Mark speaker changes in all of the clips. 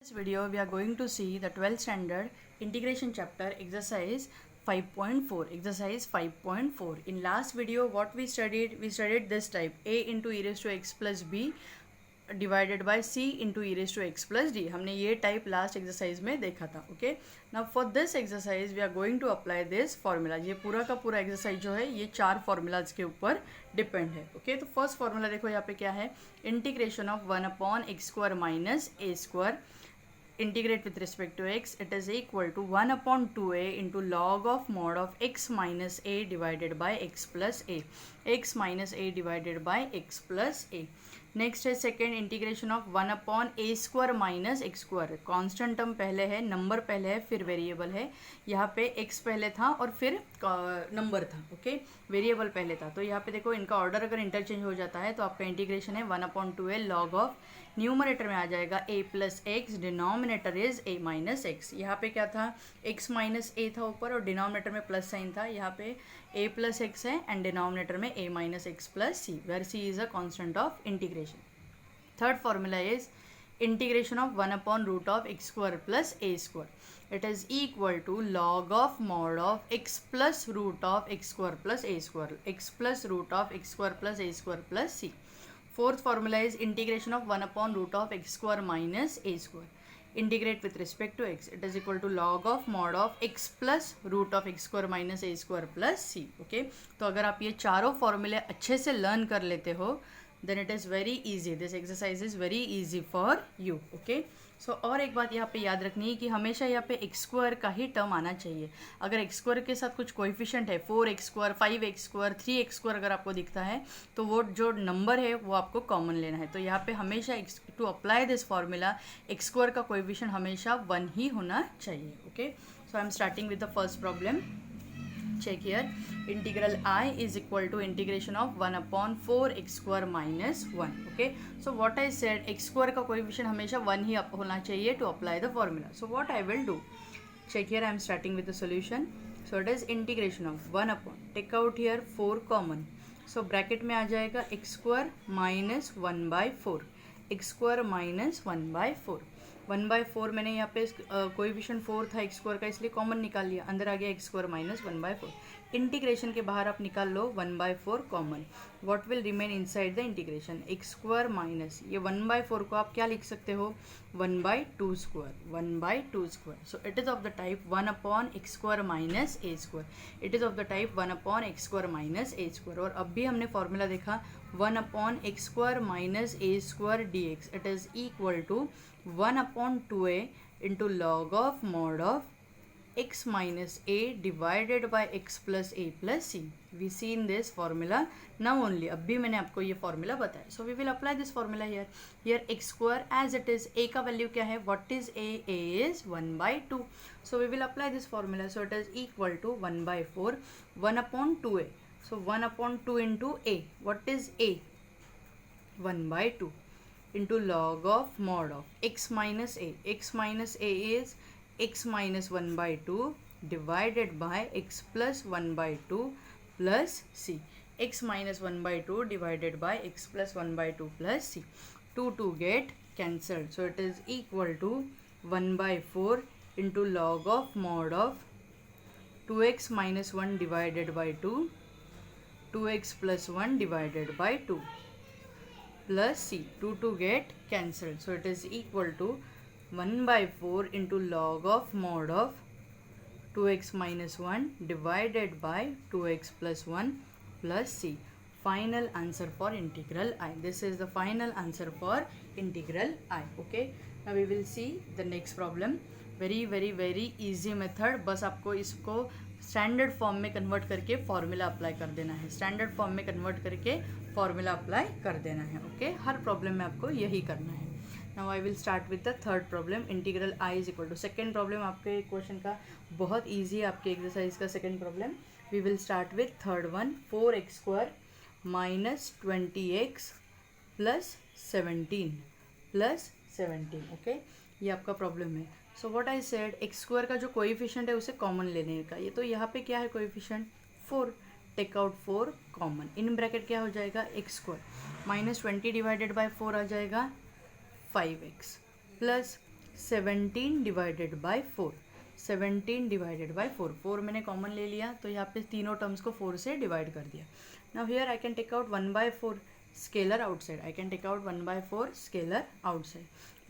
Speaker 1: This video we are going to see the 12th standard integration chapter exercise 5.4. Exercise 5.4. In last video what we studied this type: a into e raised to x plus b divided by c into e raised to x plus d. हमने ये type last exercise में देखा था. Okay, now for this exercise we are going to apply this formula. ये पूरा का पूरा exercise जो है ये 4 फॉर्मूलाज के ऊपर डिपेंड है. ओके, तो फर्स्ट फॉर्मूला देखो यहाँ पे क्या है. Integration of 1/x² minus a² integrate with respect to x, it is equal to 1/2a into log of mod of x minus a divided by x plus a. x minus a divided by x plus a. Next है second integration of 1/a² minus x². Constant term पहले है, number पहले है, फिर variable है. यहाँ पे x पहले था और फिर नंबर था. ओके, वेरिएबल पहले था. तो यहाँ पे देखो इनका ऑर्डर अगर इंटरचेंज हो जाता है तो आपका इंटीग्रेशन है 1/2a लॉग ऑफ, न्यूमरेटर में आ जाएगा a plus x, denominator is a minus x. यहाँ पे क्या था, x माइनस a था ऊपर और डिनोमिनेटर में प्लस साइन था. यहाँ पे a प्लस एक्स है एंड डिनोमिनेटर में a minus X plus c, where c is a constant of integration. Third formula is integration of 1/root of x² plus a². It is equal to log of mod of x plus root of x² plus a². x plus root of x² plus a² plus c. Fourth formula is integration of 1/root of x² minus a². Integrate with respect to x. It is equal to log of mod of x plus root of x² minus a² plus c. Okay, तो अगर आप ये चारों फॉर्मूले अच्छे से learn कर लेते हो then it is very easy. This exercise is very easy for you. Okay, so और एक बात यहाँ पे याद रखनी है कि हमेशा यहाँ पे x² का ही टर्म आना चाहिए. अगर x² के साथ कुछ कोएफिशिएंट है 4x², 5x², 3x² अगर आपको दिखता है तो वो जो नंबर है वो आपको कॉमन लेना है. तो यहाँ पे हमेशा to apply this formula x² का कोएफिशिएंट हमेशा 1 ही होना चाहिए. Okay, so I am starting with the first problem. Check here. Integral I is equal to integration of 1/4x² minus 1. Okay, so what I said, x² का coefficient हमेशा 1 ही होना चाहिए to apply the formula. So what I will do, check here, I am starting with the solution. So it is integration of 1/, take out here 4 common. So bracket में आ जाएगा x² minus 1/4, x² minus 1/4. 1/4 मैंने यहाँ पे coefficient 4 था x² का, इसलिए common निकाल लिया. अंदर आ गया x² माइनस 1/4. इंटीग्रेशन के बाहर आप निकाल लो 1/4 common. What will remain inside the integration, x² minus ये 1/4 को आप क्या लिख सकते हो, 1/2², 1/2². So it is of the type 1/x² minus a². It is of the type 1/x² minus a². और अब भी हमने फॉर्मूला देखा 1/x² minus a² dx. It is equal to 1/2a into log of mod of x minus a divided by x plus a plus c. We see in this formula now only. अभी मैंने आपको ये formula बताया. So we will apply this formula here. Here x² as it is, a का value क्या है, what is a? a is 1/2. So we will apply this formula. So it is equal to 1/4, 1/2a. So 1/2 into a. What is a? 1/2 into log of mod of x minus a. x minus a is x minus 1/2 divided by x plus 1/2 plus c. x minus 1/2 divided by x plus 1/2 plus c. 2 get cancelled. So it is equal to 1/4 into log of mod of 2x minus 1 divided by 2, 2x plus 1 divided by 2 plus c. 2 get cancelled. So it is equal to 1/4 into log of mod of 2x minus 1 divided by 2x plus 1 plus c. Final answer for integral I. This is the final answer for integral I. Okay, now we will see the next problem. very easy method. बस आपको इसको standard form में convert करके formula apply कर देना है. Standard form में convert करके फॉर्मूला अप्लाई कर देना है. ओके, हर प्रॉब्लम में आपको यही करना है. Now I will start with the third problem. Integral I is equal to, second problem आपके क्वेश्चन का बहुत ईजी है, आपके एक्सरसाइज का second problem. We will start with third one. 4x² minus 20x plus 17. Okay, ये आपका problem है. So what I said, x² का जो कोएफिशिएंट है उसे कॉमन लेने का. ये तो यहाँ पे क्या है coefficient 4, take out 4 common. In bracket क्या हो जाएगा, x² माइनस 20 डिवाइडेड बाय 4 आ जाएगा 5x plus 17 divided by 4, 17 divided by 4, 4 मैंने कॉमन ले लिया तो यहाँ पे तीनों टर्म्स को 4 से डिवाइड कर दिया. Now here I can take out 1/4 scalar outside. I can take out 1/4 scalar outside.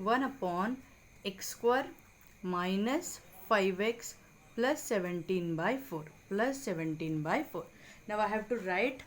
Speaker 1: 1 upon x square minus 5x plus 17/4 plus 17/4. Now I have to write,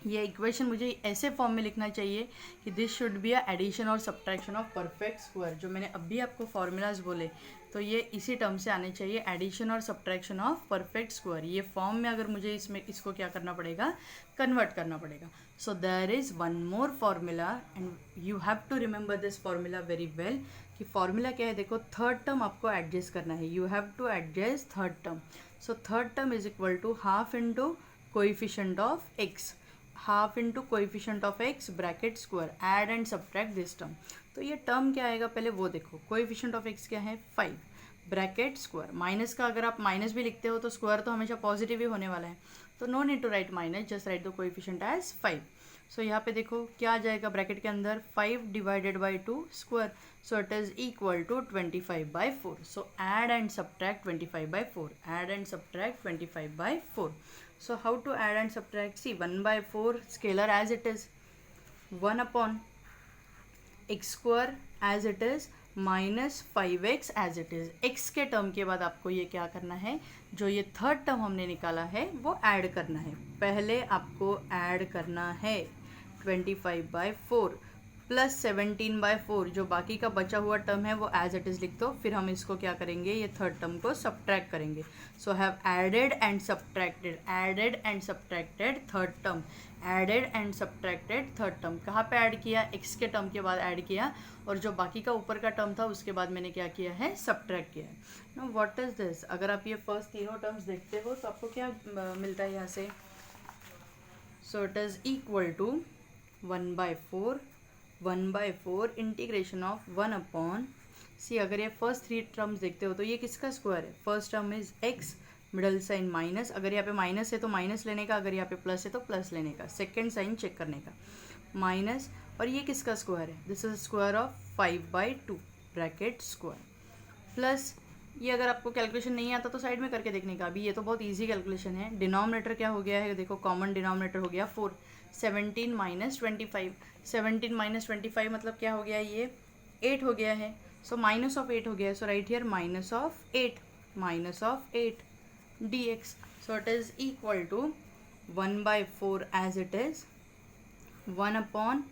Speaker 1: ये इक्वेशन मुझे ऐसे फॉर्म में लिखना चाहिए कि this should be a addition और subtraction of perfect square. जो मैंने अभी आपको फॉर्मूलाज बोले तो ये इसी टर्म से आने चाहिए, एडिशन और सब्ट्रैक्शन ऑफ परफेक्ट स्क्वायर. ये फॉर्म में अगर मुझे इसको क्या करना पड़ेगा, कन्वर्ट करना पड़ेगा. So there is one more formula and you have to remember this formula very well. कि फार्मूला क्या है, देखो थर्ड टर्म आपको एडजस्ट करना है. You have to adjust third term. So third term is equal to half into coefficient of X, half into coefficient of X bracket square, add and subtract this term. तो ये term क्या आएगा पहले वो देखो. Coefficient of x क्या है 5 bracket square. Minus का अगर आप माइनस भी लिखते हो तो स्क्वायर तो हमेशा पॉजिटिव ही होने वाला है. तो no need to write minus, just write the coefficient as 5. So यहाँ पे देखो क्या आ जाएगा ब्रैकेट के अंदर 5 divided by 2 square. So it is equal to 25/4. So add and subtract 25/4, add and subtract 25/4. So how to add and subtract? See 1/4 scalar as it is, 1 upon x square as it is minus 5x as it is. x के term के बाद आपको ये क्या करना है, जो ये थर्ड टर्म हमने निकाला है वो ऐड करना है. पहले आपको ऐड करना है 25/4 प्लस 17/4. जो बाकी का बचा हुआ टर्म है वो एज इट इज़ लिख दो. फिर हम इसको क्या करेंगे, ये थर्ड टर्म को सब्ट्रैक्ट करेंगे. So have added and subtracted, added and subtracted third term, added and subtracted third term. कहाँ पे ऐड किया, एक्स के टर्म के बाद ऐड किया, और जो बाकी का ऊपर का टर्म था उसके बाद मैंने क्या किया है, सब्ट्रैक्ट किया है. नो व्हाट इज दिस, अगर आप ये फर्स्ट तीनों टर्म्स देखते हो तो आपको क्या मिलता है यहाँ से. So it is equal to 1/4 integration of 1 upon c. अगर ये फर्स्ट थ्री टर्म्स देखते हो तो ये किसका स्क्वायर है, first term is X, middle sign minus. अगर यहाँ पे माइनस है तो माइनस लेने का, अगर यहाँ पे प्लस है तो प्लस लेने का, सेकेंड साइन चेक करने का, माइनस. और ये किसका स्क्वायर है, this is square of 5/2 bracket square, plus ये अगर आपको कैलकुलेशन नहीं आता तो साइड में करके देखने का. अभी ये तो बहुत ईजी कैलकुलेशन है. डिनोमिनेटर क्या हो गया है, देखो कॉमन डिनोमिनेटर हो गया 4. 17 माइनस 25, 17 माइनस 25 मतलब क्या हो गया, ये 8 हो गया है. सो माइनस ऑफ 8 हो गया है. So right here minus of 8, minus of 8 dx. So it is equal to 1/4 as it is 1 upon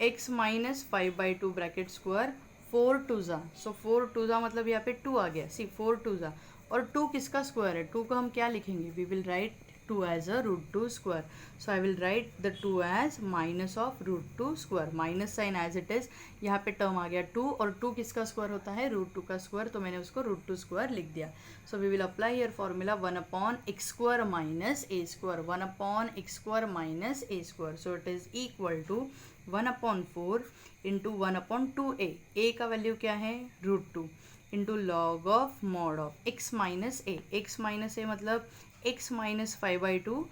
Speaker 1: x minus 5/2 bracket square, 4 2 ज़ा. सो 4 2 ज़ा मतलब यहाँ पे 2 आ गया. सी 4 2 ज़ा, और 2 किसका स्क्वायर है, 2 को हम क्या लिखेंगे, we will write 2 as a √2 square. So I will write the 2 as minus of √2 square. Minus sign as it is, यहाँ पे टर्म आ गया 2, और 2 किसका स्क्वायर होता है, √2 का स्क्वायर, तो मैंने उसको √2 स्क्वायर लिख दिया. So we will apply here formula 1 upon x square minus a square, 1 upon x square minus a square. So it is equal to 1/4 into 1/2a. A का वैल्यू क्या है, √2 into log of mod of x minus a. X minus a मतलब x minus 5/2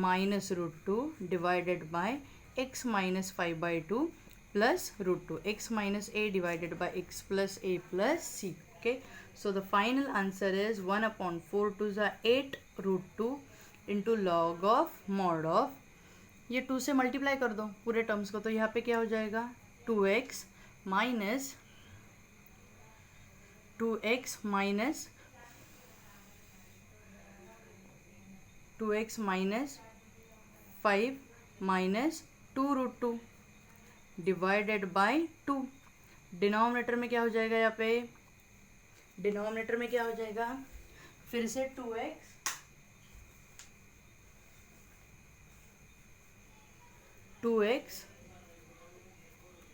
Speaker 1: minus √2 divided by x minus 5/2 plus √2, x minus a divided by x plus a plus c. Okay, so the final answer is 1/4 2 ज़ा 8 √2 into log of mod of, ये 2 से multiply कर दो पूरे terms को, तो यहाँ पे क्या हो जाएगा 2x minus 2x minus 5 minus 2√2 divided by 2. Denominator में क्या हो जाएगा, यहाँ पे डिनोमिनेटर में क्या हो जाएगा, फिर से 2x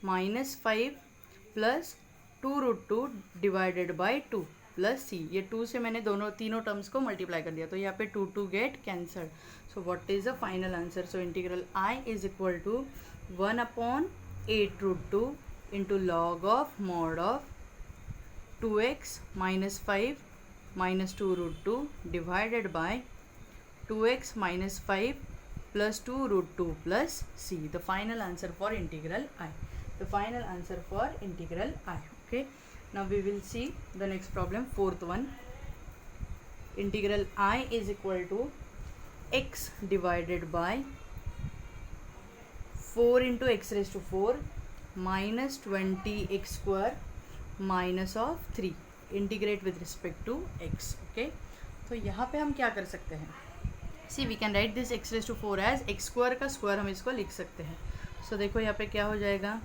Speaker 1: minus 5 plus 2√2 divided by 2 plus c. ये 2 से मैंने तीनों टर्म्स को मल्टीप्लाई कर दिया, तो यहाँ पे 2 get cancelled. So what is the final answer, so integral I is equal to 1/8 into log of mod of 2x minus 5 minus 2√2 divided by 2x minus 5 plus 2√2 plus c. The final answer for integral I, the final answer for integral I. Okay, Now we will see the next problem, fourth one. Integral I is equal to x divided by 4 into x raised to 4 minus 20x square minus of 3. Integrate with respect to x. Okay, तो यहाँ पे हम क्या कर सकते हैं? See, we can write this x raised to 4 as x square का square हम इसको लिख सकते हैं. So देखो यहाँ पे क्या हो जाएगा,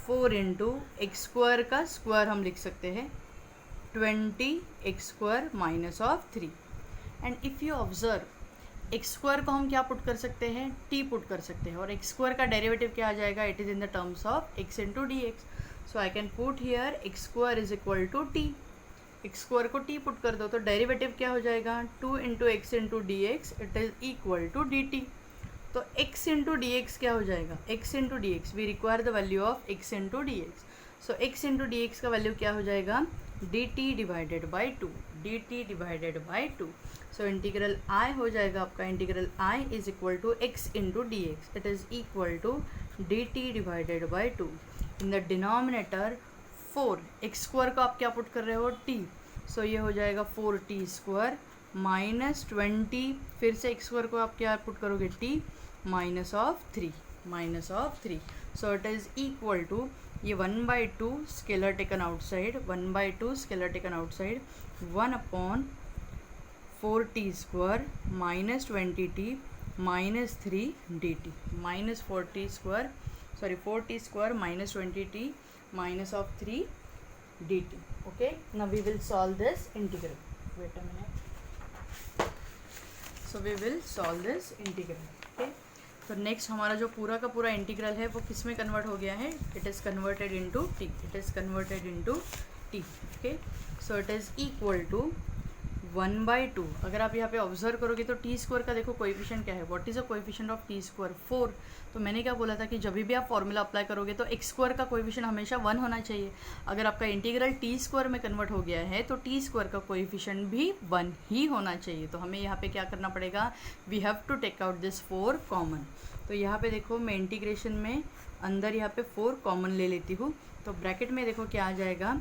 Speaker 1: 4 इंटू एक्स स्क्वायर का स्क्वायर हम लिख सकते हैं 20x square minus of 3. And if you observe x square को हम क्या पुट कर सकते हैं, t पुट कर सकते हैं, और एक्स स्क्वायर का डेरिवेटिव क्या आ जाएगा, it is in the terms of x into d x. So I can put here x square is equal to t. X square को t पुट कर दो तो डेरिवेटिव क्या हो जाएगा, 2 into x into d x, it is equal to d t. तो x into d x क्या हो जाएगा, x into d x, we require the value of x into d x. So x into d x का value क्या हो जाएगा, dt divided by 2, dt divided by 2. So integral I हो जाएगा आपका, integral I is equal to x into d x, it is equal to dt divided by 2. In the denominator 4, x square को आप क्या put कर रहे हो, t. सो ये हो जाएगा 4t स्क्वायर माइनस 20, फिर से एक्स स्क्वायर को आप क्या पुट करोगे, t minus of 3, minus of 3. So it is equal to, ये 1/2 scalar taken outside, 1/2 scalar taken outside, 1 upon 4t square minus 20t minus 3 dt, minus 4t square, sorry 4t square minus 20t minus of 3 dt. Okay, now we will solve this integral. Wait a minute. So we will solve this integral. Okay, तो next हमारा जो पूरा का पूरा integral है वो किस में कन्वर्ट हो गया है, it is converted into t, it is converted into t. Okay, so it is equal to 1/2. अगर आप यहाँ पे ऑब्जर्व करोगे तो टी स्क्वायर का देखो कोएफिशिएंट क्या है, what is the coefficient of T square, 4. तो मैंने क्या बोला था कि जब भी आप फॉर्मूला अप्लाई करोगे तो एक्स स्क्वायर का कोएफिशिएंट हमेशा 1 होना चाहिए. अगर आपका इंटीग्रल टी स्क्वायर में कन्वर्ट हो गया है तो टी स्क्वायर का कोएफिशिएंट भी 1 ही होना चाहिए. तो हमें यहाँ पे क्या करना पड़ेगा, we have to take out this 4 common. तो यहाँ पे देखो मैं इंटीग्रेशन में अंदर यहाँ पे 4 कॉमन ले लेती हूँ. तो ब्रैकेट में देखो क्या आ जाएगा,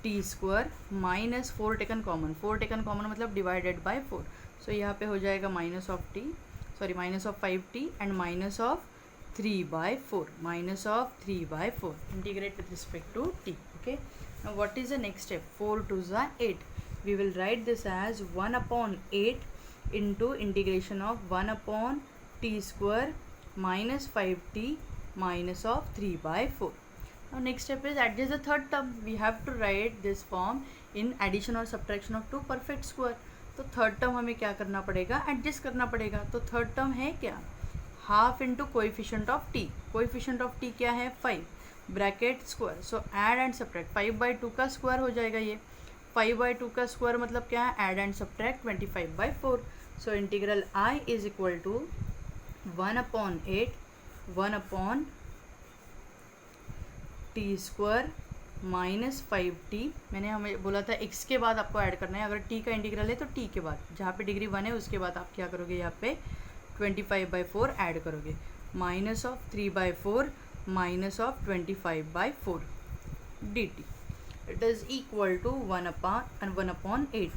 Speaker 1: t square minus 4 taken common, 4 taken common मतलब डिवाइडेड बाय 4. सो यहाँ पे हो जाएगा minus of t, sorry minus of 5t and minus of 3/4, minus of 3/4. Integrate with respect to t. Okay, now what is the next step, 4 2 ज़ा 8. We will write this as 1/8 into integration of 1 t square minus 5t minus of 3/4. Now next step is adjust the third term. We have to write this form in addition or subtraction of two perfect square. तो third term हमें क्या करना पड़ेगा, adjust करना पड़ेगा. तो third term है क्या, half into coefficient of T. Coefficient of T क्या है, 5, bracket square. So add and subtract, 5/2 का स्क्वायर हो जाएगा ये. 5/2 का स्क्वायर मतलब क्या है, add and subtract 25/4. So integral I is equal to 1/8 1 t square minus 5t. मैंने हमें बोला था x के बाद आपको ऐड करना है, अगर t का इंटीग्रल है तो t के बाद, जहाँ पे डिग्री 1 है उसके बाद आप क्या करोगे, यहाँ पे 25/4 ऐड करोगे, minus of 3/4 minus of 25/4 dt. It is equal to 1/8.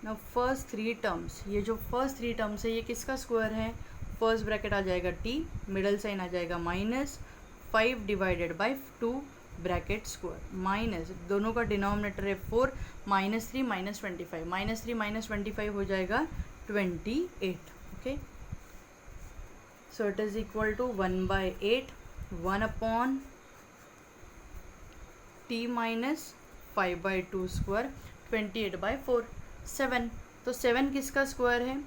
Speaker 1: Now first 3 terms, ये जो फर्स्ट 3 टर्म्स है ये किसका स्क्वायर है, फर्स्ट ब्रैकेट आ जाएगा t, मिडल साइन आ जाएगा minus 5 divided by 2 bracket square, minus दोनों का डिनोमिनेटर है 4, माइनस 3 माइनस 25, माइनस 3 माइनस 25 हो जाएगा 28. Okay, so it is equal to 1/8 1/t minus 5/2 square 28/4, 7. तो 7 किसका स्क्वायर है,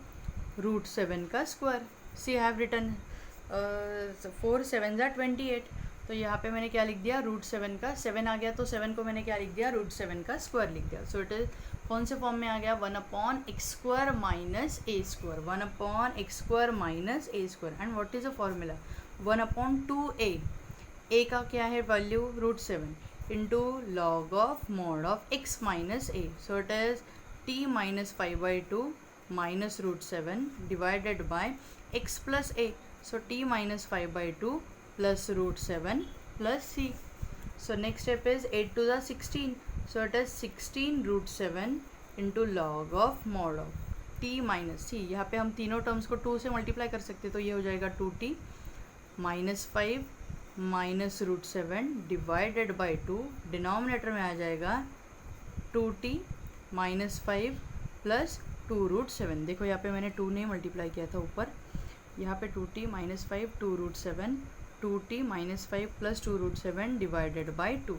Speaker 1: √7 का स्क्वायर. सी हैव रिटन 4 7 ज़ा 28. तो यहाँ पे मैंने क्या लिख दिया, √7 का 7 आ गया, तो 7 को मैंने क्या लिख दिया, √7 का स्क्वायर लिख दिया. सो इट इज कौन से फॉर्म में आ गया, 1/x² minus a², 1/x² minus a². And what is the formula, 1/2a. a का क्या है value, √7 into log of mod of x minus a. So it is t minus 5/2 minus √7 divided by x plus a. So t minus 5/2 plus √7 plus c. So next step is 8 to the 16. So it is 16 root 7 into log of mod of t minus c. यहाँ पे हम तीनों terms को 2 से multiply कर सकते हैं, तो ये हो जाएगा 2t minus 5 minus root 7 divided by 2. Denominator में आ जाएगा 2t माइनस 5 प्लस 2 रूट 7. देखो यहाँ पे मैंने 2 नहीं मल्टीप्लाई किया था ऊपर, यहाँ पे 2t minus 5 2 root 7 2t minus 5 plus 2 root 7 divided by 2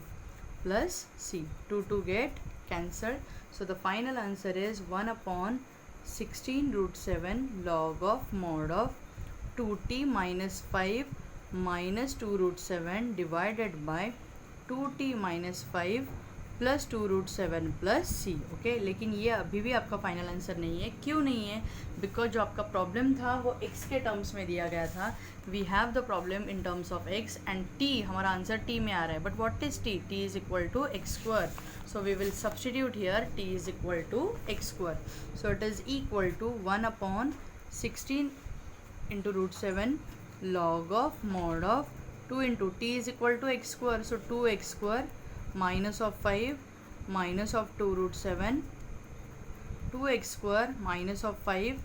Speaker 1: plus c. 2 get cancelled. So the final answer is 1 upon 16 root 7 log of mod of 2t minus 5 minus 2 root 7 divided by 2t minus 5 plus 2 root 7 plus c. Okay, लेकिन ये अभी भी आपका final answer नहीं है. क्यों नहीं है? बिकॉज जो आपका प्रॉब्लम था वो x के टर्म्स में दिया गया था. We have the problem in terms of x and t. हमारा आंसर t में आ रहा है, but what is t? t is equal to x square. So we will substitute here t is equal to x square. So it is equal to 1 upon 16 into root 7 log of mod of 2 into t is equal to x square. So 2x square minus of 5 minus of 2 root 7 2x square minus of 5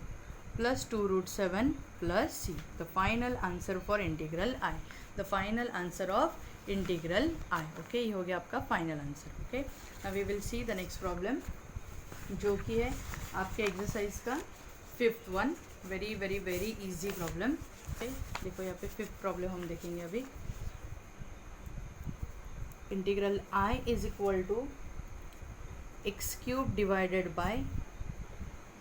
Speaker 1: plus 2 root 7 plus c. The final answer for integral I. The final answer of integral I. Okay, ये हो गया आपका final answer. Okay, now we will see the next problem जो कि है आपके exercise का 5th one. very very very easy problem. Okay, देखो यहाँ पे 5th problem हम देखेंगे अभी. Integral I is equal to x cube divided by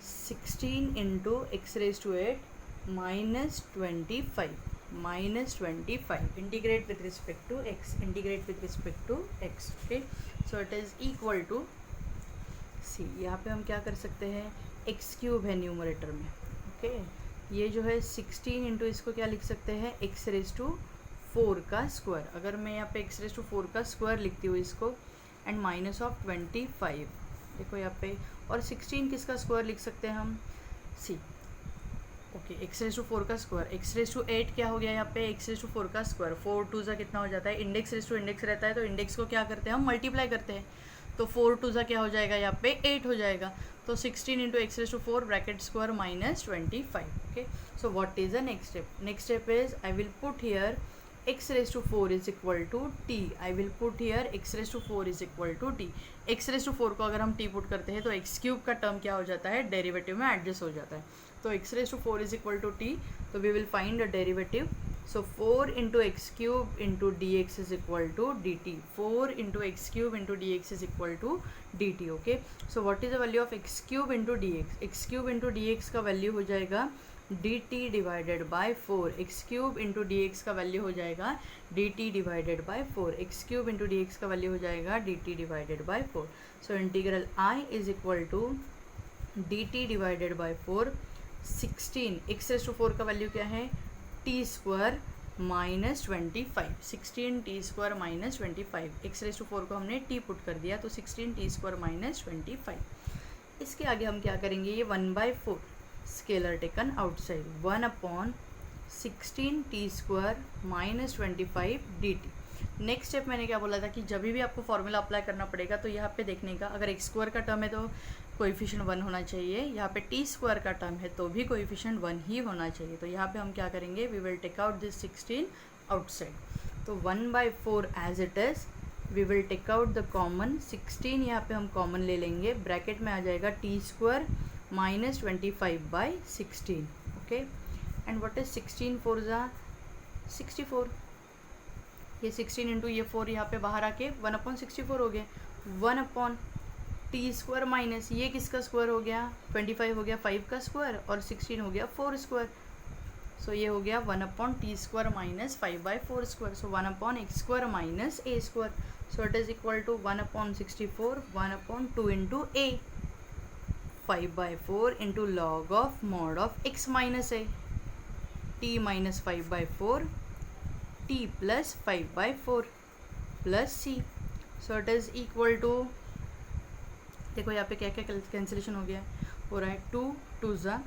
Speaker 1: 16 into x raise to 8 minus 25 integrate with respect to x. Integrate with respect to x. Okay, so it is equal to c. यहाँ पे हम क्या कर सकते हैं, x cube है numerator में. Okay, ये जो है 16 इंटू इसको क्या लिख सकते हैं, एक्स रेज टू 4 का स्क्वायर. अगर मैं यहाँ पे एक्स रेज टू 4 का स्क्वायर लिखती हूँ इसको, एंड माइनस ऑफ 25. देखो यहाँ पे, और 16 किसका स्क्वायर लिख सकते हैं हम, सी. ओके, एक्स रेज टू 4 का स्क्वायर. एक्स रेज टू 8 क्या हो गया यहाँ पे, एक्स रेज टू 4 का स्क्वायर. 4 टू ज़ा कितना हो जाता है, इंडेक्स रेज टू इंडेक्स रहता है, तो इंडेक्स को क्या करते हैं हम, मल्टीप्लाई करते हैं. तो 4 टू ज़ा क्या हो जाएगा, यहाँ पे 8 हो जाएगा. तो 16 into x raise to 4 bracket square minus 25. Okay, so what is the next step? Next step is I will put here x raised to 4 is equal to t. I will put here x raised to 4 is equal to t. x raised to 4 को अगर हम t put करते हैं तो x cube का term क्या हो जाता है, डेरिवेटिव में एडजस्ट हो जाता है. तो x raised to 4 is equal to t, तो we will find the derivative. So 4 into x cube into dx is equal to dt. 4 into x cube into dx is equal to dt. Okay, so what is the value of x cube into dx? x cube into dx का value हो जाएगा dt divided by 4. X cube into d x का value हो जाएगा dt divided by 4. X cube into d x का value हो जाएगा dt divided by 4. So integral I is equal to dt divided by 4. 16 x raise to 4 का value क्या है, t square minus 25. 16 t square minus 25. X raise to 4 को हमने t put कर दिया, तो 16 t स्क्वायर माइनस 25. इसके आगे हम क्या करेंगे, ये 1/4 scalar taken outside. 1 upon 16 T square minus 25 dt. Next step मैंने क्या बोला था कि जब भी आपको फॉर्मूला अप्लाई करना पड़ेगा तो यहाँ पे देखने का, अगर एक्स स्क्वायर का टर्म है तो कोएफिशिएंट 1 होना चाहिए. यहाँ पे टी स्क्वायर का टर्म है तो भी कोएफिशिएंट 1 ही होना चाहिए. तो यहाँ पे हम क्या करेंगे, we will take out this 16 outside. तो 1/4 as it is. We will take out the common. 16 यहाँ पे हम कॉमन ले लेंगे. ब्रैकेट में आ जाएगा t square minus 25/16. okay, and what is 16 4 ज़ा 64. ये 16 इंटू ये 4 यहाँ पे बाहर आके 1/64 हो गया. 1 अपॉन टी स्क्वायर माइनस ये किसका स्क्वायर हो गया, 25 हो गया 5 का स्क्वायर, और 16 हो गया 4 स्क्वायर. सो ये हो गया 1 upon t square minus 5/4 square. So 1 upon x square minus a square. So it is equal to 1/64 1/2 into a. 5/4 into log of mod of x minus a. t minus 5/4 t plus 5/4 plus c. So it is equal to, देखो यहाँ पे क्या क्या cancellation हो गया हो रहा है, 2 2 ज़ा,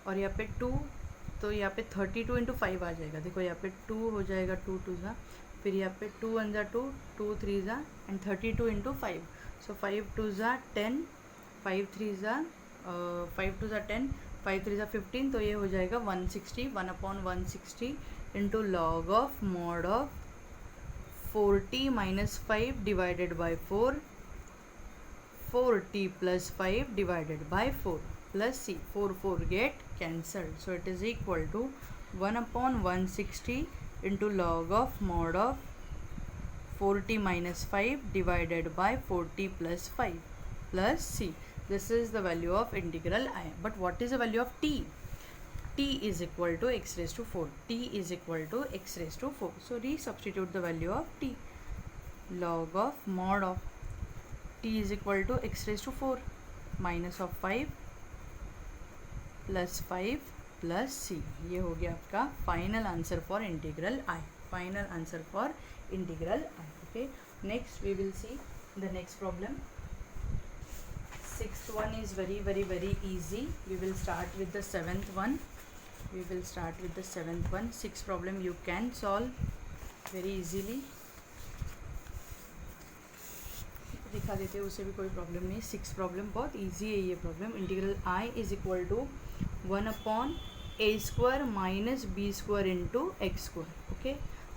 Speaker 1: और यहाँ पे 2, तो यहाँ पे 32 इंटू 5 आ जाएगा. देखो यहाँ पे 2 हो जाएगा 2 2 ज़ा, फिर यहाँ पे 2 1 ज़ा 2, 2 3 ज़ा एंड 32 इंटू 5, सो 5 2 ज़ा 10, 5 3 ज़ा 5 2 ज़ा 10, 5 3 ज़ा 15, तो ये हो जाएगा 160, 1/160 into log of mod of 40 minus 5 divided by 4, 4t plus 5 divided by 4 plus c, 4 get cancelled, so it is equal to 1/160 into log of mod of 40 minus 5 divided by 40 plus 5 plus c. This is the value of integral I. But what is the value of t? T is equal to x raised to 4. T is equal to x raised to 4. So resubstitute the value of t. Log of mod of t is equal to x raised to 4 minus of 5 plus 5 plus c. ये हो गया आपका final answer for integral I. Final answer for integral I. Okay, next we will see the next problem. Sixth one is very easy. We will start with the seventh one. Sixth problem you can solve very easily. दिखा देते हैं, उसे भी कोई problem नहीं. Six problem बहुत easy है ये problem. Integral I is equal to 1/a² minus b² into x². Okay,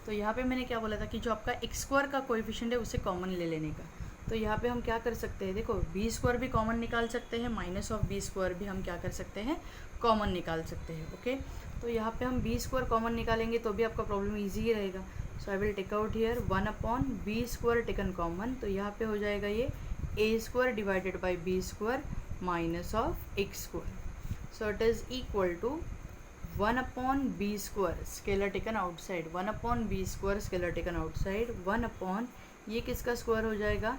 Speaker 1: तो यहाँ पे मैंने क्या बोला था कि जो आपका x² का कोएफिशिएंट है उसे कॉमन ले लेने का. तो यहाँ पे हम क्या कर सकते हैं, देखो b² भी कॉमन निकाल सकते हैं, माइनस ऑफ b² भी हम क्या कर सकते हैं, कॉमन निकाल सकते हैं. ओके, तो यहाँ पे हम b² कॉमन निकालेंगे तो भी आपका प्रॉब्लम ईजी ही रहेगा. So I will take out here 1/b² taken common, तो यहाँ पे हो जाएगा ये a² divided by b² minus of x². So it is equal to 1/b² scalar taken outside, 1/b² scalar taken outside, 1/ ये किसका स्क्वायर हो जाएगा,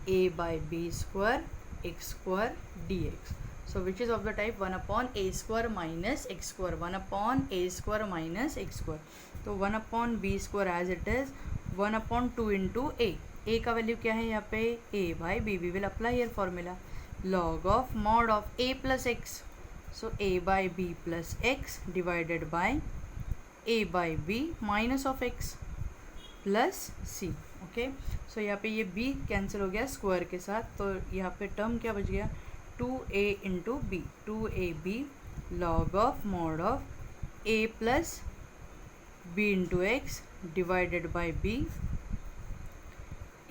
Speaker 1: a/b² x² dx. So which is of the type 1/a² minus x², 1/a² minus x². तो 1/b² as it is 1/2 into a का value क्या है यहाँ पे, a/b. We will apply here formula log of mod of a plus x. So a/b plus x divided by a/b minus of x plus c. Okay, so यहाँ पे ये b cancel हो गया स्क्वायर के साथ, तो यहाँ पे टर्म क्या बच गया, 2a into b, 2ab log of mod of a plus b into x divided by b,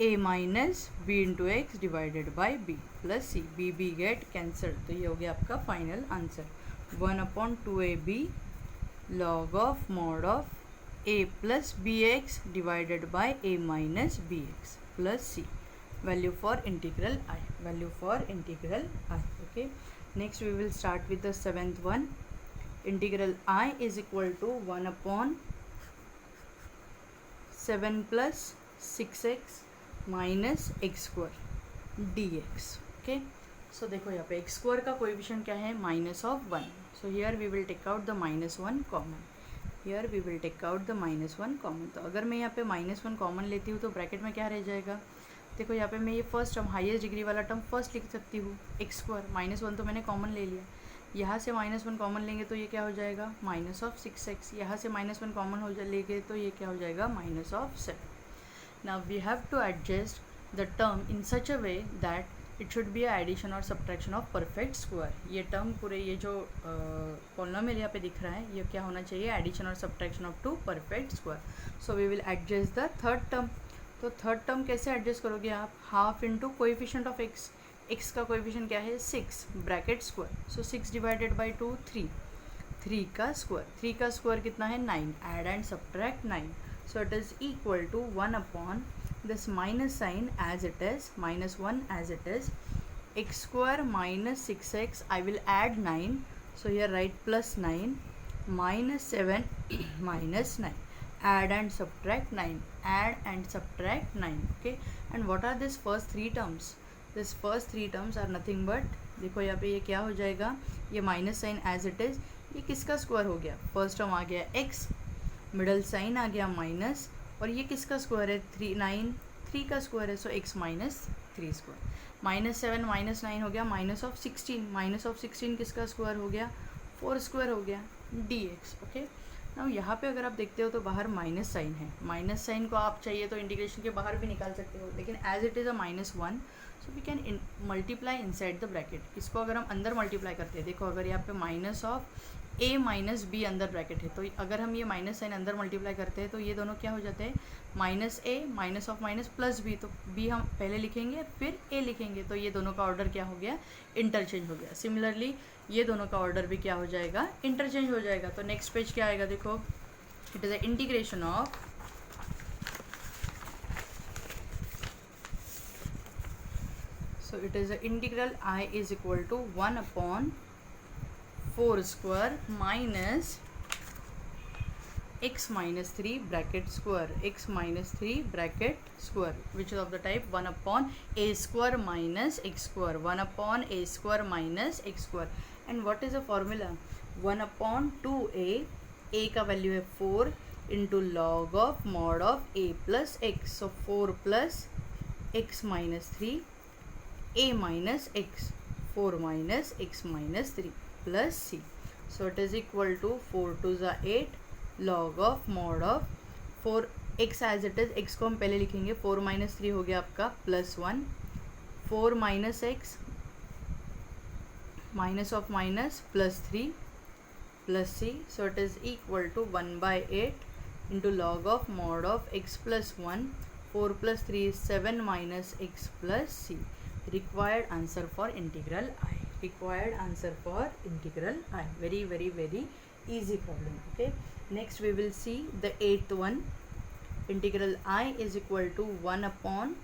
Speaker 1: a minus b into x divided by b plus c. b get cancelled, तो ये हो गया आपका final answer 1/2ab log of mod of a plus bx divided by a minus bx plus c. Value for integral I. Okay, next we will start with the seventh one. Integral I is equal to 1/7 plus 6x minus x² dx. Okay, so देखो यहाँ पे x² का coefficient क्या है, minus of 1. So here we will take out the -1 common. तो अगर मैं यहाँ पे -1 कॉमन लेती हूँ तो ब्रैकेट में क्या रह जाएगा, देखो यहाँ पे मैं ये फर्स्ट टर्म हाईएस्ट डिग्री वाला टर्म फर्स्ट लिख सकती हूँ, x², -1 तो मैंने कॉमन ले लिया. यहाँ से -1 कॉमन लेंगे तो ये क्या हो जाएगा, माइनस ऑफ 6x. यहाँ से -1 कॉमन हो लेंगे तो ये क्या हो जाएगा, minus of 7. Now we have to adjust the term in such a way that it should be addition और सब्ट्रैक्शन ऑफ परफेक्ट स्क्वायर. ये टर्म पूरे ये जो पॉलिनोमियल यहाँ पे दिख रहा है ये क्या होना चाहिए, एडिशन और subtraction of 2 perfect square. So we will adjust the third term. तो थर्ड टर्म कैसे एडजस्ट करोगे आप, half into coefficient of x. X का कोएफिशिएंट क्या है, 6 bracket square. So 6 divided by 2 3, 3 का स्क्वायर, 3 का स्क्वायर कितना है 9, add and subtract 9. So it is equal to 1/ this minus sign as it is, -1 as it is, x² minus 6x, I will add 9, so here write plus 9, minus 7 minus 9, add and subtract 9, okay. And what are these first three terms, this first three terms are nothing but, देखो यहाँ पे ये क्या हो जाएगा, ये minus sign as it is, ये किसका स्क्वायर हो गया, फर्स्ट टर्म आ गया x, मिडल साइन आ गया माइनस, और ये किसका स्क्वायर है 3 का स्क्वायर है, सो x माइनस 3 स्क्वायर. -7 माइनस 9 हो गया माइनस ऑफ 16, किसका स्क्वायर हो गया 4 स्क्वायर हो गया dx. ओके, ना यहाँ पे अगर आप देखते हो तो बाहर माइनस साइन है, माइनस साइन को आप चाहिए तो इंटीग्रेशन के बाहर भी निकाल सकते हो, लेकिन as it is a -1 so we can multiply inside the bracket. इसको अगर हम अंदर मल्टीप्लाई करते हैं, देखो अगर यहाँ पे minus of a minus b अंदर ब्रैकेट है, तो अगर हम ये माइनस साइन अंदर मल्टीप्लाई करते हैं तो ये दोनों क्या हो जाते हैं, minus a minus of minus plus b, तो b हम पहले लिखेंगे फिर a लिखेंगे, तो ये दोनों का ऑर्डर क्या हो गया, इंटरचेंज हो गया। सिमिलरली ये दोनों का ऑर्डर भी क्या हो जाएगा, इंटरचेंज हो जाएगा। तो नेक्स्ट पेज क्या आएगा, देखो it is a integration of so it is a integral I is equal to 1 upon 4 square minus x minus 3 bracket square, x minus 3 bracket square, which is of the type 1 upon a square minus x square, 1 upon a square minus x square. And what is the formula, 1 upon 2a, a का value है 4 into log of mod of a plus x, so 4 plus x minus 3 a minus x, 4 minus x minus 3 plus c, so it is equal to 4 to the 8 log of mod of 4 x as it is, x को हम पहले लिखेंगे, 4 minus 3 हो गया आपका plus 1, 4 minus x minus of minus plus 3 plus c, so it is equal to 1 by 8 into log of mod of x plus 1, 4 plus 3 is 7 minus x plus c. Required answer for integral I, required answer for integral I, very very very easy problem. Okay, next we will see the 8th one. Integral I is equal to 1 upon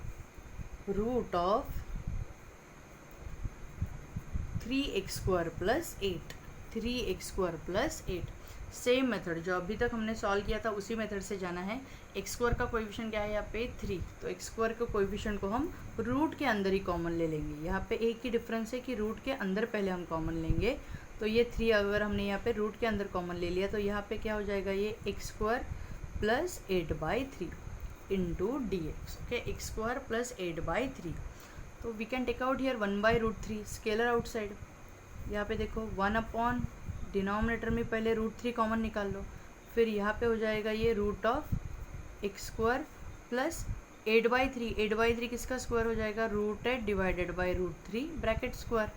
Speaker 1: root of 3x square plus 8, 3x square plus 8. Same method जो अभी तक हमने solve किया था उसी method से जाना है। एक्स स्क्वायर का कोएफिशिएंट क्या है यहाँ पे 3, तो एक्स स्क्वायर के कोएफिशिएंट को हम रूट के अंदर ही कॉमन ले लेंगे। यहाँ पे एक ही डिफरेंस है कि रूट के अंदर पहले हम कॉमन लेंगे, तो ये 3 अगर हमने यहाँ पे रूट के अंदर कॉमन ले लिया तो यहाँ पे क्या हो जाएगा, ये x square plus 8/3 into d x. Okay, x square plus 8/3, तो we can take out here 1/√3 scalar outside. यहाँ पे देखो 1 अपॉन डिनोमिनेटर में पहले √3 कॉमन निकाल लो, फिर यहाँ पे हो जाएगा ये root of x square plus 8/3, 8/3 किसका स्क्वायर हो जाएगा, √8 divided by √3 bracket square.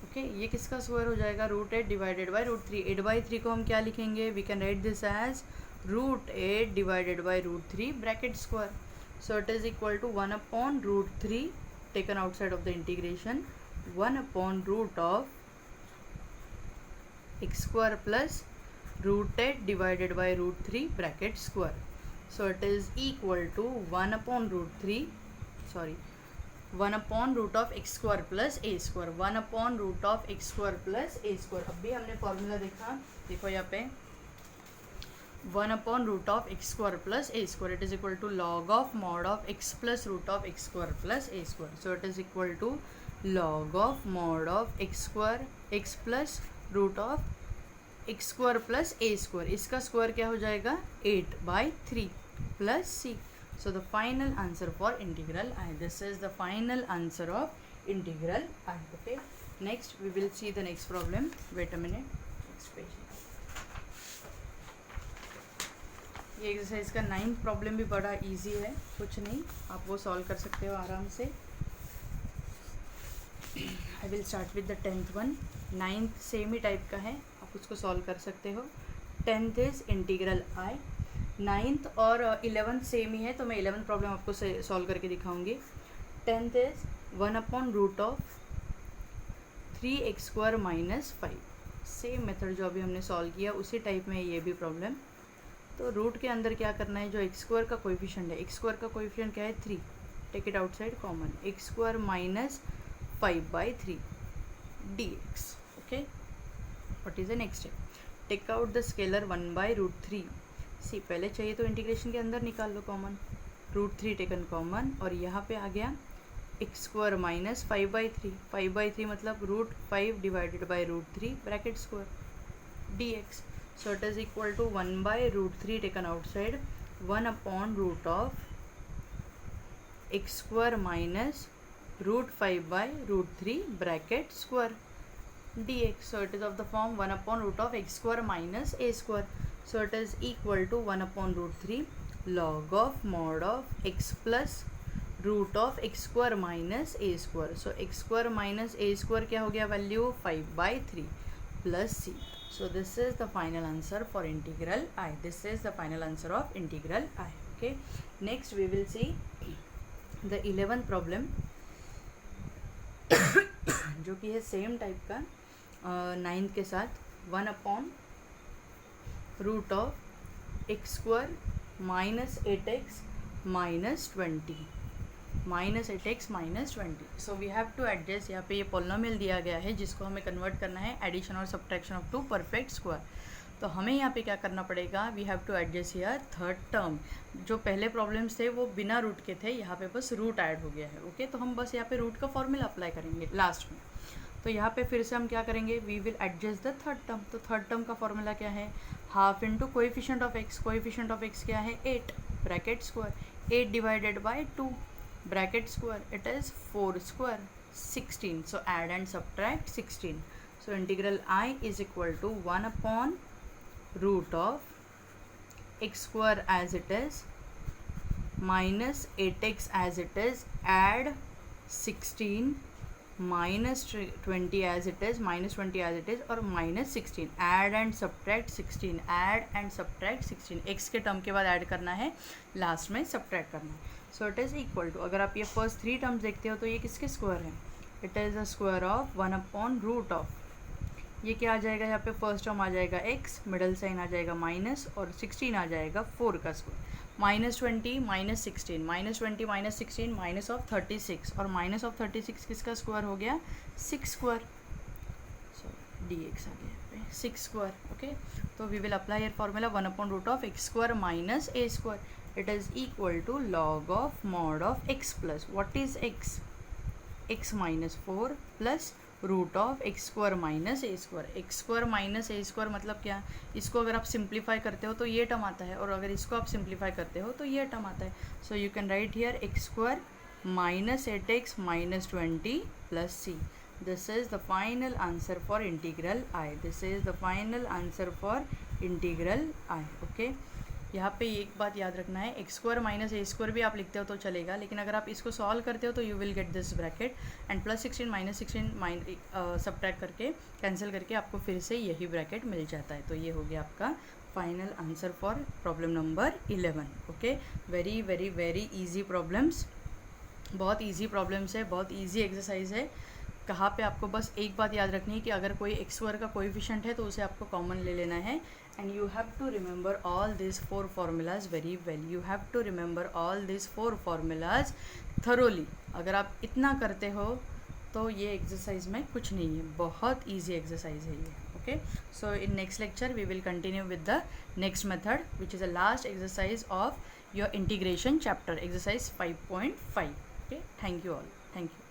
Speaker 1: Okay, ये किसका स्क्वायर हो जाएगा, √8 डिवाइडेड बाई √3, 8/3 को हम क्या लिखेंगे, we can write this as √8 divided by √3 bracket square. So it is equal to 1 upon √3 taken outside of the integration, 1 upon root of x square plus √8 divided by √3 bracket square. So it is equal to 1 upon root of x square plus a square, 1 upon root of x square plus a square. अभी हमने formula देखा, देखो यहाँ पे 1 upon root of x square plus a square, it is equal to log of mod of x plus root of x square plus a square. So it is equal to log of mod of x square x plus root of x square plus a square, इसका square क्या हो जाएगा 8/3 plus c. So the final answer for integral I, this is the final answer of integral I. Okay, next we will see the next problem, wait a minute, next page. ये exercise का 9th problem भी बड़ा easy है, कुछ नहीं, आप वो solve कर सकते हो आराम से। आई will start with the 10th one. 9th same he type का है, आप उसको सॉल्व कर सकते हो। 10th is integral I, 9th और 11th सेम ही है, तो मैं 11th प्रॉब्लम आपको सॉल्व करके दिखाऊंगी। 10th is 1 upon root of 3x square minus 5, same method जो अभी हमने सॉल्व किया उसी टाइप में है ये भी प्रॉब्लम। तो रूट के अंदर क्या करना है, जो एक्स स्क्वायर का कोएफिशिएंट है, एक्स स्क्वायर का कोएफिशिएंट क्या है 3, take it outside common, x square minus 5/3 dx. Okay, what is the next step? Take out the scalar 1/√3. सी पहले चाहिए तो इंटीग्रेशन के अंदर निकाल लो कॉमन, √3 टेकन कॉमन, और यहाँ पे आ गया एक्स स्क्वायर माइनस 5/3, 5/3 मतलब √5 divided by √3 bracket square dx. So it is equal to 1/√3 taken outside, 1 upon root of x square minus √5/√3 bracket square dx. So it is of the form 1 upon root of x square minus a square. So it is equal to 1 upon root 3 log of mod of x plus root of x square minus a square. So x square minus a square क्या हो गया value 5/3 plus c. So this is the final answer for integral I. This is the final answer of integral I. Okay. Next we will see the 11th problem जो कि है same type का 9th के साथ 1 upon root of x square minus 8x minus 20 minus 8x minus 20. So we have to adjust. यहाँ पे ये polynomial दिया गया है जिसको हमें कन्वर्ट करना है एडिशन और subtraction of two perfect square. तो हमें यहाँ पे क्या करना पड़ेगा, we have to adjust here third term. जो पहले प्रॉब्लम्स थे वो बिना रूट के थे, यहाँ पे बस रूट ऐड हो गया है. ओके तो हम बस यहाँ पे रूट का फॉर्मूला अप्लाई करेंगे लास्ट में. तो यहाँ पे फिर से हम क्या करेंगे, we will adjust the third term. तो थर्ड टर्म का फॉर्मूला क्या है, half into coefficient of x. Coefficient of x क्या है 8 bracket square, 8 divided by 2 bracket square, it is 4 square 16. So add and subtract 16. So integral I is equal to 1 upon root of x square as it is minus 8x as it is, add 16 minus 20 as it is, minus 20 as it is, और minus 16. add and subtract 16, add and subtract 16. x के term के बाद add करना है, last में subtract करना है. So it is equal to, अगर आप ये फर्स्ट 3 टर्म्स देखते हो तो ये किसके स्क्वायर है, it is a square of 1 upon root of, ये क्या आ जाएगा, यहाँ पे फर्स्ट टर्म आ जाएगा x, मिडल साइन आ जाएगा माइनस, और 16 आ जाएगा 4 का square, minus 20 minus 16, minus 20 minus 16 minus of 36, और माइनस ऑफ 36 किसका स्क्वायर हो गया 6 स्क्वायर. सो dx आ गया 6 स्क्वायर. ओके तो we will apply your formula 1 upon root of x square minus a square. It is equal to log of mod of x plus, what is x, x minus 4 plus root of x square minus a square. x square minus a square मतलब क्या, इसको अगर आप simplify करते हो तो ये term आता है, और अगर इसको आप सिंप्लीफाई करते हो तो ये टर्म आता है. So you can write here x square minus 8x minus 20 plus c. This is the final answer for integral I. This is the final answer for integral I. Okay. यहाँ पे एक बात याद रखना है, x square minus a square भी आप लिखते हो तो चलेगा, लेकिन अगर आप इसको सॉल्व करते हो तो you will get this bracket, and plus 16 minus 16 subtract करके कैंसिल करके आपको फिर से यही ब्रैकेट मिल जाता है. तो ये हो गया आपका final answer for problem number 11. Okay very very very easy problems, बहुत ईजी प्रॉब्लम्स है, बहुत ईजी एक्सरसाइज है. कहाँ पे आपको बस एक बात याद रखनी है कि अगर कोई एक्स स्क्वायर का कोएफिशिएंट है तो उसे आपको कॉमन ले लेना है, and you have to remember all this 4 formulas very well. You have to remember all this 4 formulas thoroughly. अगर आप इतना करते हो तो ये एक्सरसाइज में कुछ नहीं है, बहुत ईजी एक्सरसाइज है ये. Okay so in next lecture we will continue with the next method which is the last exercise of your integration chapter, exercise 5.5. Okay thank you all, thank you.